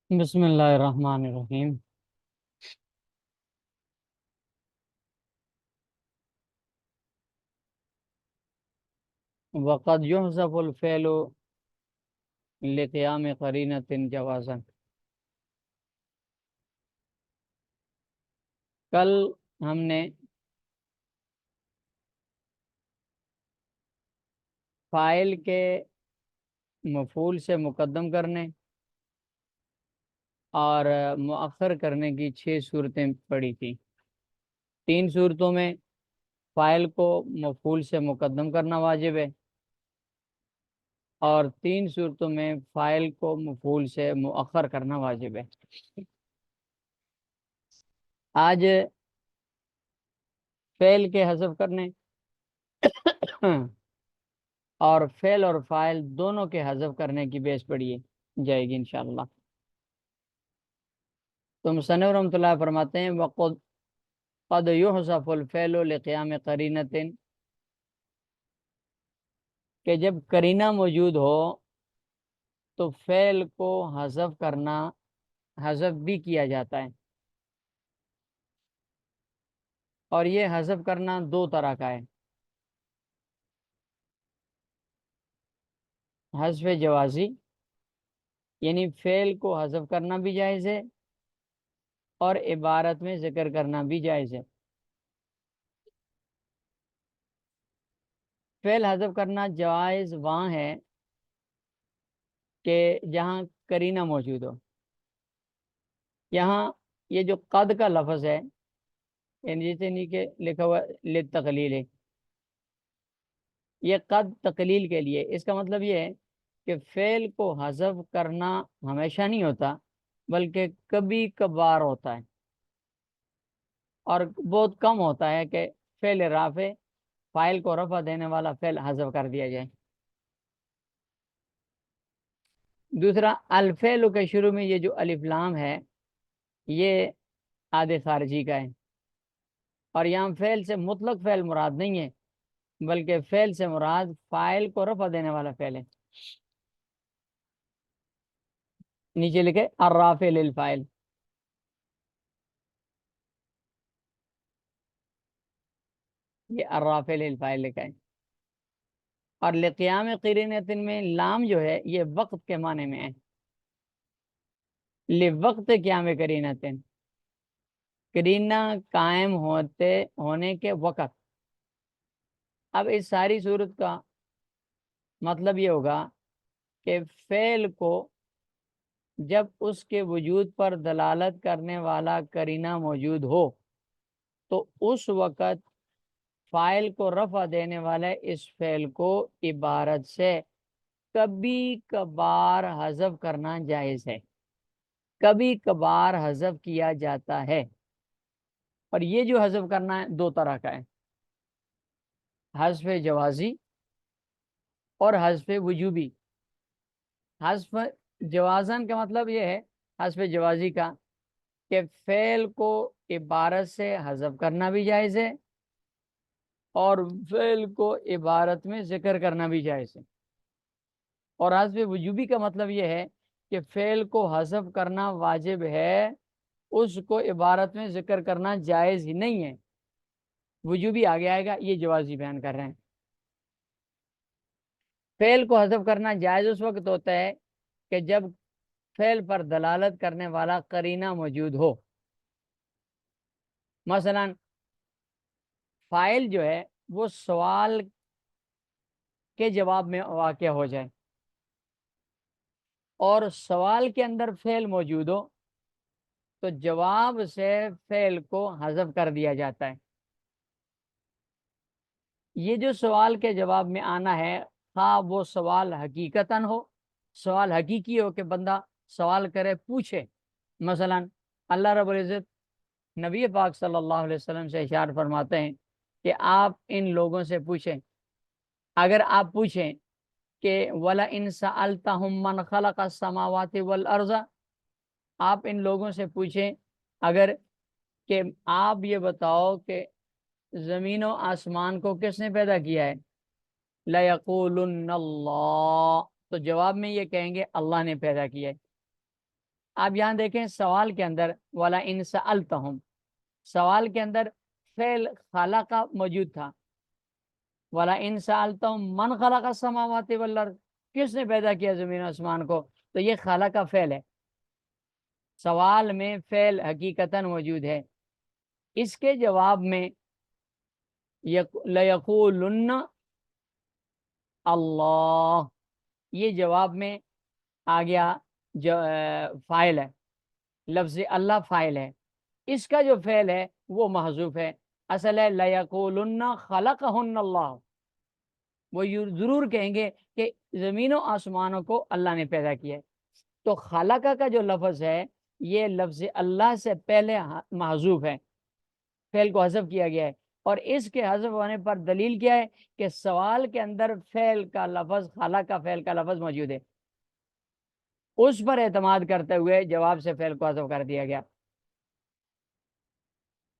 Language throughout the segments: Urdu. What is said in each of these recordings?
بسم اللہ الرحمن الرحیم۔ وقد يحذف الفعل لقیام قرینۃ جوازا۔ کل ہم نے فاعل کے مفعول سے مقدم کرنے اور مؤخر کرنے کی 6 صورتیں پڑھی تھی۔ 3 صورتوں میں فاعل کو مفعول سے مقدم کرنا واجب ہے اور 3 صورتوں میں فاعل کو مفعول سے مؤخر کرنا واجب ہے۔ آج فعل کے حذف کرنے اور فعل اور فاعل دونوں کے حذف کرنے کی بحث پڑھی جائے گی انشاءاللہ۔ تو مصنف رحمۃ اللہ فرماتے ہیں وقد قد یحذف الفعل لقیام قرینۃ، کہ جب قرینہ موجود ہو تو فعل کو حذف بھی کیا جاتا ہے، اور یہ حذف کرنا 2 طرح کا ہے۔ حذف جوازی یعنی فعل کو حذف کرنا بھی جائز ہے اور عبارت میں ذکر کرنا بھی جائز ہے۔ فعل حذف کرنا جائز وہاں ہے کہ جہاں قرینہ موجود ہو۔ یہاں یہ جو قد کا لفظ ہے، یعنی جیسے نیچے لکھا ہوا للتقلیل ہے، یہ قد تقلیل کے لیے، اس کا مطلب یہ ہے کہ فعل کو حذف کرنا ہمیشہ نہیں ہوتا بلکہ کبھی کبھار ہوتا ہے، اور بہت کم ہوتا ہے کہ فعل رافع فاعل کو رفع دینے والا فعل حذف کر دیا جائے۔ دوسرا، الفعل کے شروع میں یہ جو الف لام ہے یہ عاد خارجی کا ہے، اور یہاں فعل سے مطلق فعل مراد نہیں ہے بلکہ فعل سے مراد فاعل کو رفع دینے والا فعل ہے۔ نیچے لکھے الرافع للفاعل، یہ الرافع للفاعل لکھا ہے۔ اور لقیام قرینۃ میں لام جو ہے یہ وقت کے معنی میں ہے، لوقت قیام قرینۃ، قرینہ قائم ہونے کے وقت۔ اب اس ساری صورت کا مطلب یہ ہوگا کہ فعل کو جب اس کے وجود پر دلالت کرنے والا قرینہ موجود ہو تو اس وقت فاعل کو رفع دینے والے اس فعل کو عبارت سے کبھی کبھار حذف کرنا جائز ہے، کبھی کبھار حذف کیا جاتا ہے۔ اور یہ جو حذف کرنا ہے 2 طرح کا ہے، حذف جوازی اور حذف وجوبی۔ حذف جوازن کا مطلب یہ ہے، حذف جوازی کا، کہ فعل کو عبارت سے حذف کرنا بھی جائز ہے اور فعل کو عبارت میں ذکر کرنا بھی جائز ہے۔ اور حذف وجوبی کا مطلب یہ ہے کہ فعل کو حذف کرنا واجب ہے، اس کو عبارت میں ذکر کرنا جائز ہی نہیں ہے۔ وجوبی آگے آئے گا، یہ جوازی بیان کر رہے ہیں۔ فعل کو حذف کرنا جائز اس وقت ہوتا ہے کہ جب فعل پر دلالت کرنے والا قرینہ موجود ہو۔ مثلا فاعل جو ہے وہ سوال کے جواب میں واقع ہو جائے اور سوال کے اندر فعل موجود ہو تو جواب سے فعل کو حذف کر دیا جاتا ہے۔ یہ جو سوال کے جواب میں آنا ہے، خواہ وہ سوال حقیقتاً ہو، سوال حقیقی ہو کہ بندہ سوال کرے، پوچھے۔ مثلا اللہ رب العزت نبی پاک صلی اللہ علیہ وسلم سے ارشاد فرماتے ہیں کہ آپ ان لوگوں سے پوچھیں، اگر آپ پوچھیں کہ وَلَئِن سَأَلْتَهُم مَّنْ خَلَقَ السَّمَاوَاتِ وَالْأَرْضَ، آپ ان لوگوں سے پوچھیں اگر کہ آپ یہ بتاؤ کہ زمین و آسمان کو کس نے پیدا کیا ہے، لَيَقُولُنَّ اللَّهُ، تو جواب میں یہ کہیں گے اللہ نے پیدا کیا ہے۔ آپ یہاں دیکھیں سوال کے اندر ولا ان سألتہم، سوال کے اندر فعل خلق موجود تھا، ولا ان سألتہم من خلق السماوات والارض، کس نے پیدا کیا زمین و آسمان کو، تو یہ خلق کا فعل ہے، سوال میں فعل حقیقتاً موجود ہے۔ اس کے جواب میں لَيَقُولُنَّ اللہ، یہ جواب میں آ گیا جو فاعل ہے، لفظ اللہ فاعل ہے، اس کا جو فعل ہے وہ محذوف ہے، اصل ہے لَيَقُولُنَّ خَلَقَهُنَّ اللہ، وہ ضرور کہیں گے کہ زمین و آسمانوں کو اللہ نے پیدا کیا ہے۔ تو خلقہ کا جو لفظ ہے یہ لفظ اللہ سے پہلے محذوف ہے، فعل کو حذف کیا گیا ہے، اور اس کے حذف ہونے پر دلیل کیا ہے کہ سوال کے اندر فعل کا لفظ، خلقہ فعل کا لفظ موجود ہے، اس پر اعتماد کرتے ہوئے جواب سے فعل کو حذف کر دیا گیا۔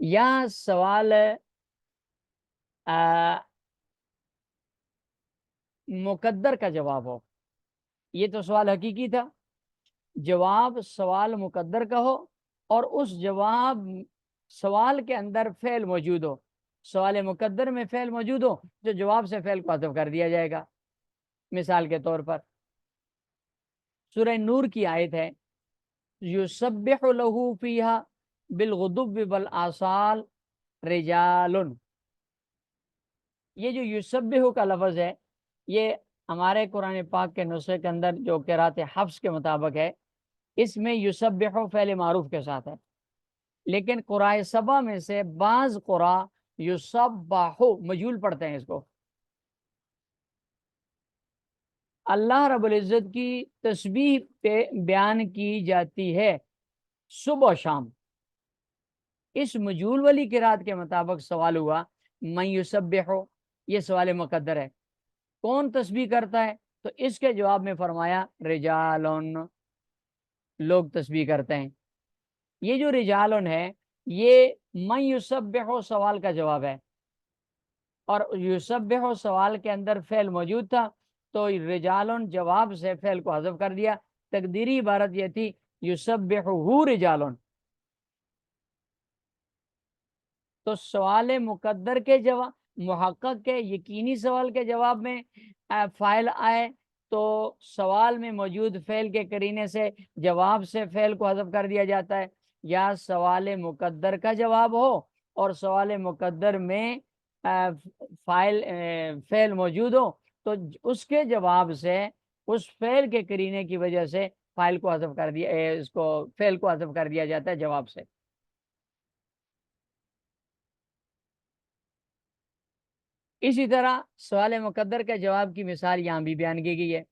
یا سوال مقدر کا جواب ہو، یہ تو سوال حقیقی تھا، جواب سوال مقدر کا ہو اور اس جواب سوال کے اندر فعل موجود ہو، سوال مقدر میں فعل موجود ہو جو جواب سے فعل کو حذف کر دیا جائے گا۔ مثال کے طور پر سورہ نور کی آیت ہے یسبح لہ فیہا بالغدو والآصال رجال، یہ جو یسبح کا لفظ ہے یہ ہمارے قرآن پاک کے نسخے کے اندر جو قرات حفص کے مطابق ہے، اس میں یسبح فعل معروف کے ساتھ ہے، لیکن قرائے سبا میں سے بعض قرآ یسبح مجہول پڑھتے ہیں اس کو۔ اللہ رب العزت کی تسبیح پہ بیان کی جاتی ہے صبح و شام، اس مجہول والی قرات کے مطابق سوال ہوا من یسبح، یہ سوال مقدر ہے، کون تسبیح کرتا ہے، تو اس کے جواب میں فرمایا رجالون، لوگ تسبیح کرتے ہیں۔ یہ جو رجالون ہے یہ من یسبح سوال کا جواب ہے، اور یسبح سوال کے اندر فعل موجود تھا تو رجالون جواب سے فعل کو حذف کر دیا، تقدیری عبارت یہ تھی یسبحہ رجالون۔ تو سوال مقدر کے جواب، محقق کے یقینی سوال کے جواب میں فاعل آئے تو سوال میں موجود فعل کے قرینے سے جواب سے فعل کو حذف کر دیا جاتا ہے، یا سوال مقدر کا جواب ہو اور سوال مقدر میں فعل موجود ہو تو اس کے جواب سے اس فعل کے قرینے کی وجہ سے فاعل کو حذف کر دیا، اس کو فعل کو حذف کر دیا جاتا ہے جواب سے۔ اسی طرح سوال مقدر کے جواب کی مثال یہاں بھی بیان کی گئی ہے،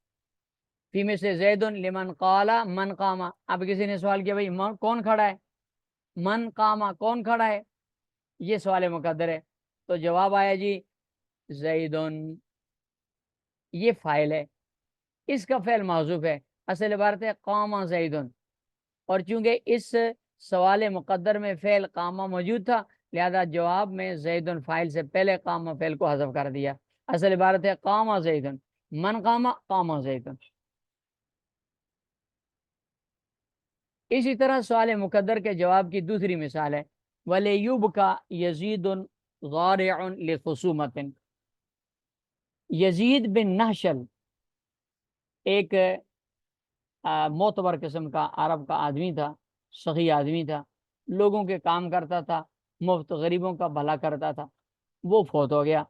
فی مثل زید لمن قال من قام، اب کسی نے سوال کیا بھائی کون کھڑا ہے، من قام کون کھڑا ہے، یہ سوال مقدر ہے، تو جواب آیا جی زیدن، یہ فاعل ہے، اس کا فعل محذوف ہے، اصل عبارت ہے قام زیدن، اور چونکہ اس سوال مقدر میں فعل قامہ موجود تھا لہذا جواب میں زیدن فاعل سے پہلے قامہ فعل کو حذف کر دیا، اصل عبارت ہے قام زیدن، من قام قام زیدن۔ اسی طرح سوال مقدر کے جواب کی دوسری مثال ہے وَلِيُبْكَ يَزِيدٌ ضَارِعٌ لِخُصُومَةٍ، یزید بن نحشل ایک معتبر قسم کا عرب کا آدمی تھا، سخی آدمی تھا، لوگوں کے کام کرتا تھا، مفت غریبوں کا بھلا کرتا تھا، وہ فوت ہو گیا۔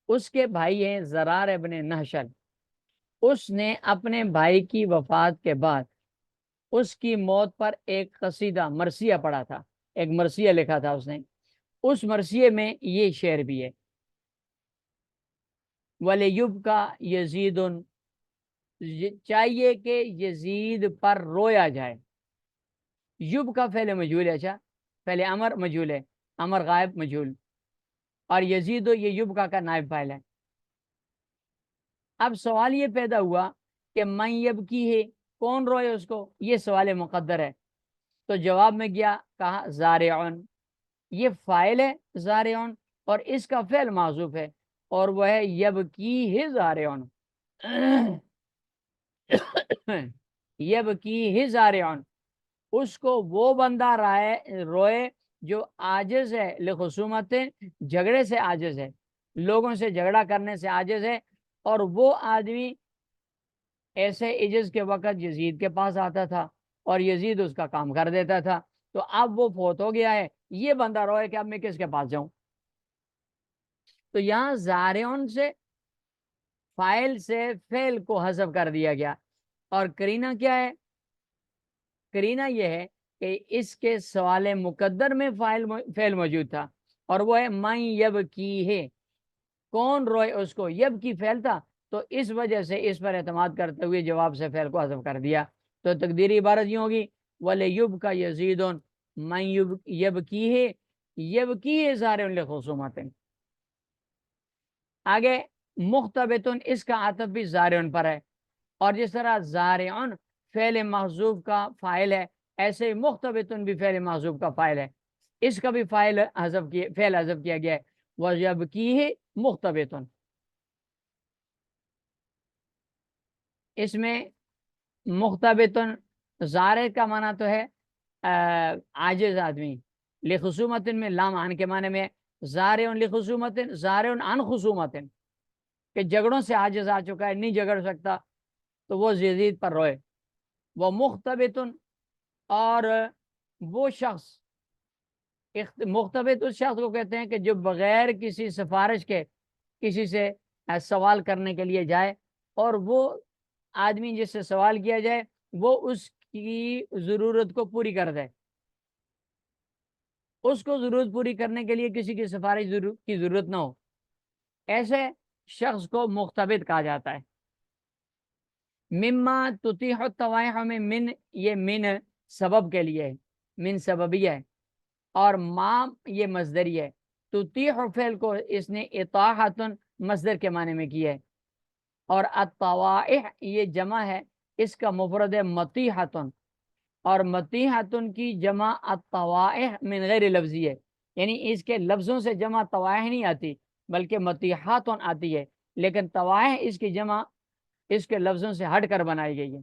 اس کے بھائی ہیں زرار ابن نحشل، اس نے اپنے بھائی کی وفات کے بعد اس کی موت پر ایک قصیدہ مرثیہ پڑھا تھا، ایک مرثیہ لکھا تھا اس نے، اس مرثیے میں یہ شعر بھی ہے وَلِيُبْكَ يَزِيدٌ، چاہیے کہ یزید پر رویا جائے، یب کا فعل مجہول ہے، اچھا پہلے امر مجہول ہے، امر غائب مجہول، اور یزید یہ یب کا نائب فاعل ہے۔ اب سوال یہ پیدا ہوا کہ من یبکی ہے، کون روئے اس کو، یہ سوال مقدر ہے، تو جواب میں گیا کہا زارعون، یہ فاعل ہے زارعون اور اس کا فعل معذوف ہے اور وہ ہے یبکی ہے زارعون، یبکی ہے زارعون، اس کو وہ بندہ روئے جو عاجز ہے لخصومت، جھگڑے سے عاجز ہے، لوگوں سے جھگڑا کرنے سے عاجز ہے، اور وہ آدمی ایسے عجز کے وقت یزید کے پاس آتا تھا اور یزید اس کا کام کر دیتا تھا، تو اب وہ فوت ہو گیا ہے، یہ بندہ روئے کہ اب میں کس کے پاس جاؤں؟ تو یہاں زارعن سے فائل سے فعل کو حذف کر دیا گیا، اور کرینہ کیا ہے؟ کرینہ یہ ہے کہ اس کے سوال مقدر میں فعل موجود تھا، اور وہ ہے من یبکی ہے، کون روئے اس کو، یب کی فعل تھا، تو اس وجہ سے اس پر اعتماد کرتے ہوئے جواب سے فعل کو حذف کر دیا، تو تقدیری عبارت یوں ہوگی وَلِيُبْكَ يَزِيدٌ مَنْ يَبْكِيهِ يَبْكِيهِ زَارِعٌ لِخُصُومَةٍ۔ آگے مختبتن، اس کا عطف بھی زارعن پر ہے، اور جس طرح زارعن فعل محذوف کا فاعل ہے، ایسے مختبتن بھی فعل محذوف کا فاعل ہے، اس کا بھی فعل حذف کیا گیا ہے، وَيَبْكِيهِ مختبتن۔ اس میں مختبتن زارع کا معنی تو ہے عاجز آدمی، لخصومتن میں لام عن کے معنی میں، زارع لخصومتن زارع عن خصومتن، کہ جھگڑوں سے عاجز آ چکا ہے، نہیں جھگڑ سکتا، تو وہ یزید پر روئے۔ وہ مختبتن، اور وہ شخص، مختبت اس شخص کو کہتے ہیں کہ جو بغیر کسی سفارش کے کسی سے سوال کرنے کے لیے جائے، اور وہ آدمی جس سے سوال کیا جائے وہ اس کی ضرورت کو پوری کر دے، اس کو ضرورت پوری کرنے کے لیے کسی کی سفارش کی ضرورت نہ ہو، ایسے شخص کو مختبت کہا جاتا ہے۔ مما تطیح الطوائح میں من، یہ من سبب کے لیے ہے، من سببی ہے، اور ما یہ مصدری ہے، تطیح فعل کو اس نے اطاحتن مصدر کے معنی میں کیا ہے، اور الطوائح یہ جمع ہے، اس کا مفرد ہے مطیحتن، اور مطیحتن کی جمع الطوائح من غیر لفظی ہے، یعنی اس کے لفظوں سے جمع طوائح نہیں آتی بلکہ مطیحاتن آتی ہے، لیکن طوائح اس کی جمع اس کے لفظوں سے ہٹ کر بنائی گئی ہے۔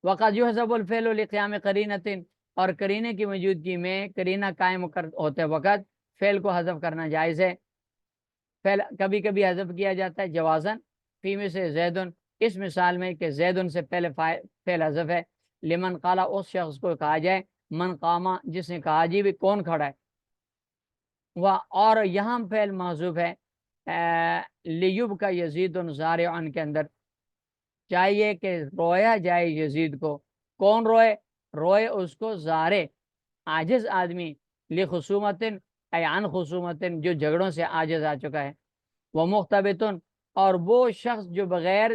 وقد یحذف الفعل لقیام قرینۃ، اور کرینے کی موجودگی میں کرینہ قائم ہوتے وقت فعل کو حذف کرنا جائز ہے۔ فعل کبھی کبھی حذف کیا جاتا ہے جوازن، فی میں سے زیدن، اس مثال میں کہ زیدن سے پہلے فعل حذف ہے، لمن قالا اس شخص کو کہا جائے، من قاما جس نے کہا جی بھی کون کھڑا ہے، اور یہاں فعل محذوف ہے لیب کا یزید زارعن کے اندر، چاہیے کہ رویا جائے یزید کو، کون روئے؟ روئے اس کو زارع عاجز آدمی، لخصومتن ای عن خصومتن جو جھگڑوں سے عاجز آ چکا ہے، وہ مختبتن، اور وہ شخص جو بغیر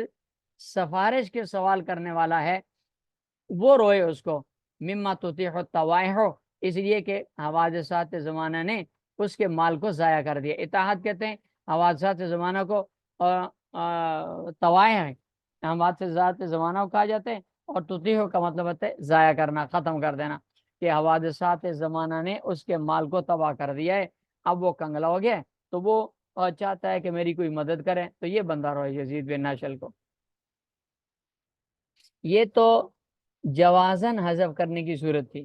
سفارش کے سوال کرنے والا ہے وہ روئے اس کو، مما تطیح الطوائح، اس لیے کہ حوادثات زمانہ نے اس کے مال کو ضائع کر دیا۔ اطاعت کہتے ہیں حوادثات زمانہ کو، اور طوائح ہے حوادثات زمانہ کو کہا جاتا ہے، اور تطیح کا مطلب ہوتا ہے ضائع کرنا، ختم کر دینا، کہ حوادثات زمانہ نے اس کے مال کو تباہ کر دیا ہے، اب وہ کنگلا ہو گیا تو وہ چاہتا ہے کہ میری کوئی مدد کرے، تو یہ بندہ روئے یزید بن ناشل کو۔ یہ تو جوازن حذف کرنے کی صورت تھی،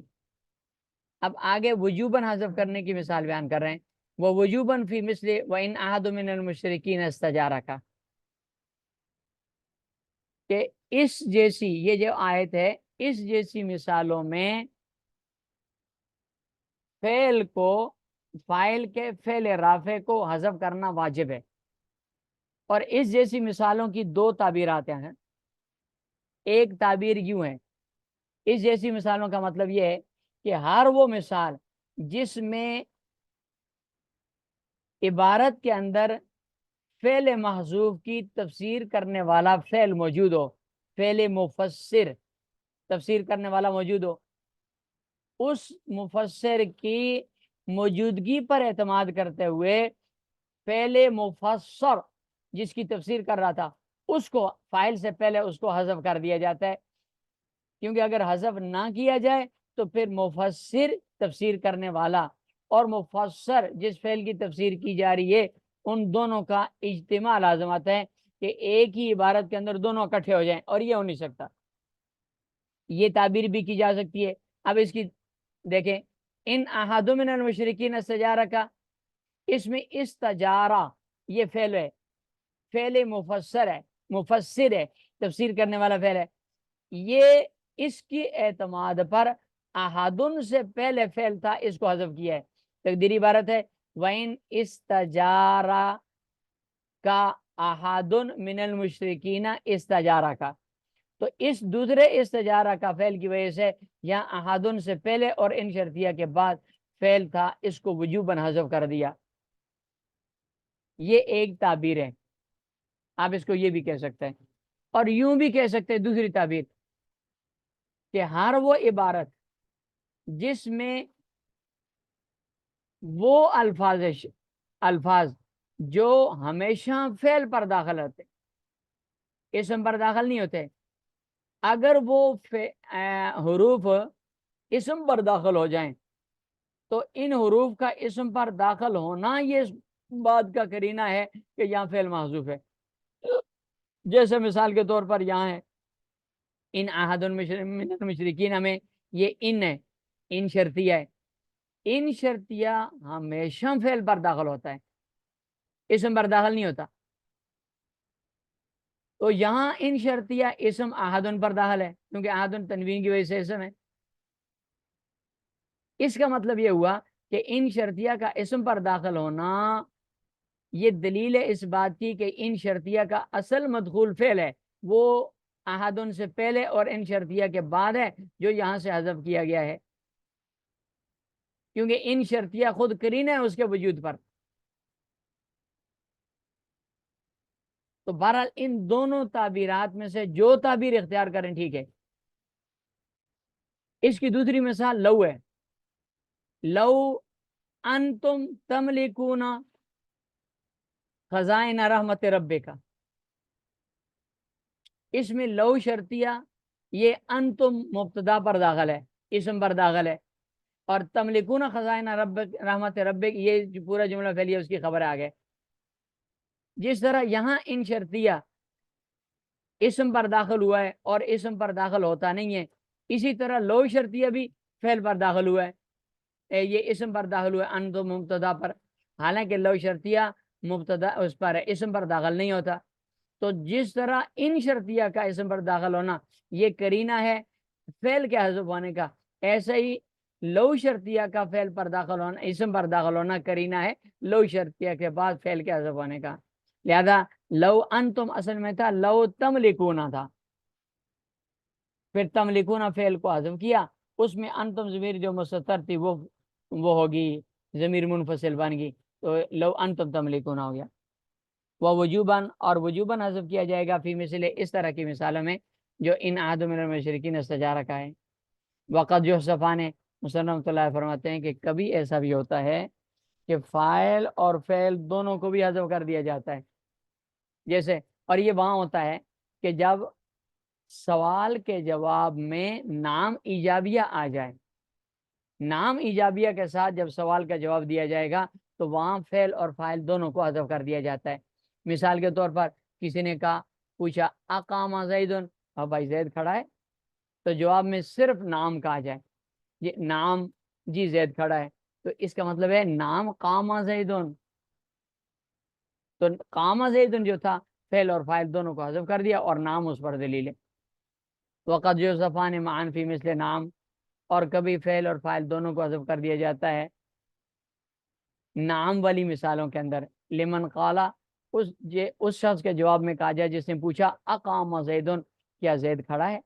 اب آگے وجوباً حذف کرنے کی مثال بیان کر رہے ہیں، وہ وجوباً فی مثل وَإِنْ أَحَدٌ مِّنَ الْمُشْرِكِينَ اسْتَجَارَكَ، کہ اس جیسی یہ جو آیت ہے اس جیسی مثالوں میں فعل کو، فاعل کے فعل رافع کو حذف کرنا واجب ہے، اور اس جیسی مثالوں کی دو تعبیرات ہیں، ایک تعبیر یوں ہے، اس جیسی مثالوں کا مطلب یہ ہے کہ ہر وہ مثال جس میں عبارت کے اندر فعل محذوف کی تفسیر کرنے والا فعل موجود ہو، فعل مفسر تفسیر کرنے والا موجود ہو، اس مفسر کی موجودگی پر اعتماد کرتے ہوئے فعل مفسر جس کی تفسیر کر رہا تھا اس کو فاعل سے پہلے اس کو حذف کر دیا جاتا ہے، کیونکہ اگر حذف نہ کیا جائے تو پھر مفسر تفسیر کرنے والا اور مفسر جس فعل کی تفسیر کی جا رہی ہے ان دونوں کا اجتماع لازم آتا ہے، کہ ایک ہی عبارت کے اندر دونوں اکٹھے ہو جائیں، اور یہ ہو نہیں سکتا۔ یہ تعبیر بھی کی جا سکتی ہے. اب اس کی دیکھیں, ان احد من المشرکین استجارہ کا, اس میں استجارہ یہ فعل ہے, فعل مفسر ہے, مفسر ہے, تفسیر کرنے والا فعل ہے. یہ اس کی اعتماد پر احدن سے پہلے فعل تھا, اس کو حذف کیا ہے. تقدیری عبارت ہے وَإِنْ اسْتَجَارَ کا احدن من المشرکین استجارہ کا. تو اس دوسرے استجارہ کا فعل کی وجہ سے یہاں احدن سے پہلے اور ان شرطیہ کے بعد فعل تھا, اس کو وجوباً حذف کر دیا. یہ ایک تعبیر ہے, آپ اس کو یہ بھی کہہ سکتے ہیں. اور یوں بھی کہہ سکتے ہیں دوسری تعبیر کہ ہر وہ عبارت جس میں وہ الفاظ جو ہمیشہ فعل پر داخل ہوتے, اسم پر داخل نہیں ہوتے, اگر وہ حروف اسم پر داخل ہو جائیں تو ان حروف کا اسم پر داخل ہونا یہ بات کا قرینہ ہے کہ یہاں فعل محذوف ہے. جیسے مثال کے طور پر یہاں ہے ان احد من المشرکین میں یہ ان ہے, ان شرطیہ ہے. ان شرطیہ ہمیشہ فعل پر داخل ہوتا ہے, اسم پر داخل نہیں ہوتا. تو یہاں ان شرطیہ اسم احدن پر داخل ہے کیونکہ احدن تنوین کی وجہ سے اسم ہے. اس کا مطلب یہ ہوا کہ ان شرطیہ کا اسم پر داخل ہونا یہ دلیل ہے اس بات کی کہ ان شرطیہ کا اصل مدخول فعل ہے وہ احدن سے پہلے اور ان شرطیہ کے بعد ہے جو یہاں سے حذف کیا گیا ہے, کیونکہ ان شرطیہ خود قرینہ ہے اس کے وجود پر. تو بہرحال ان دونوں تعبیرات میں سے جو تعبیر اختیار کریں ٹھیک ہے. اس کی دوسری مثال لو ہے, لو انتم تملکون خزائن رحمت ربک. اس میں لو شرطیہ یہ انتم مبتدا پر داخل ہے, اسم پر داخل ہے, اور تملکون خزائن رحمت ربک یہ پورا جملہ فعلیہ اس کی خبر آگے. جس طرح یہاں ان شرطیہ اسم پر داخل ہوا ہے اور اسم پر داخل ہوتا نہیں ہے, اسی طرح لو شرطیہ بھی فعل پر داخل ہوا ہے, یہ اسم پر داخل ہوا ہے انتم مبتدا پر, حالانکہ لو شرطیہ مبتدا اس پر ہے, اسم پر داخل نہیں ہوتا. تو جس طرح ان شرطیہ کا اسم پر داخل ہونا یہ قرینہ ہے فعل کے حذف ہونے کا, ایسا ہی لو شرطیہ کا فعل پر داخل ہونا, اسم پر داخل ہونا قرینہ ہے لو شرطیہ کے بعد فعل کے حذف ہونے کا. لہذا لو انتم اصل میں تھا لو تملکون تھا, پھر تملکون فعل کو حذف کیا, اس میں انتم ضمیر جو مستتر تھی وہ ہوگی ضمیر منفصل بن گئی, تو لو انتم تملکون ہو گیا. وہ وجوباً, اور وجوباً حذف کیا جائے گا فی مثل اس طرح کی مثالوں میں جو ان احد من المشرکین استجارہ کا ہے. وقت جو صفان مصنف رحمۃ اللہ فرماتے ہیں کہ کبھی ایسا بھی ہوتا ہے کہ فاعل اور فعل دونوں کو بھی حذف کر دیا جاتا ہے. جیسے, اور یہ وہاں ہوتا ہے کہ جب سوال کے جواب میں نام ایجابیہ آ جائے, نام ایجابیہ کے ساتھ جب سوال کا جواب دیا جائے گا تو وہاں فعل اور فاعل دونوں کو حذف کر دیا جاتا ہے. مثال کے طور پر کسی نے کہا, پوچھا اقام زید, اور بھائی زید کھڑا ہے, تو جواب میں صرف نام کہا جائے, یہ نام جی زید کھڑا ہے, تو اس کا مطلب ہے نام قام زید, تو قام زید جو تھا فعل اور فاعل دونوں کو حذف کر دیا اور نام اس پر دلیل ہے. وقت جو صفان معن فی مثل نام, اور کبھی فعل اور فاعل دونوں کو حذف کر دیا جاتا ہے نام والی مثالوں کے اندر. لمن قالا, اس شخص کے جواب میں کہا جائے جس نے پوچھا اقام زیدن, کیا زید کھڑا ہے,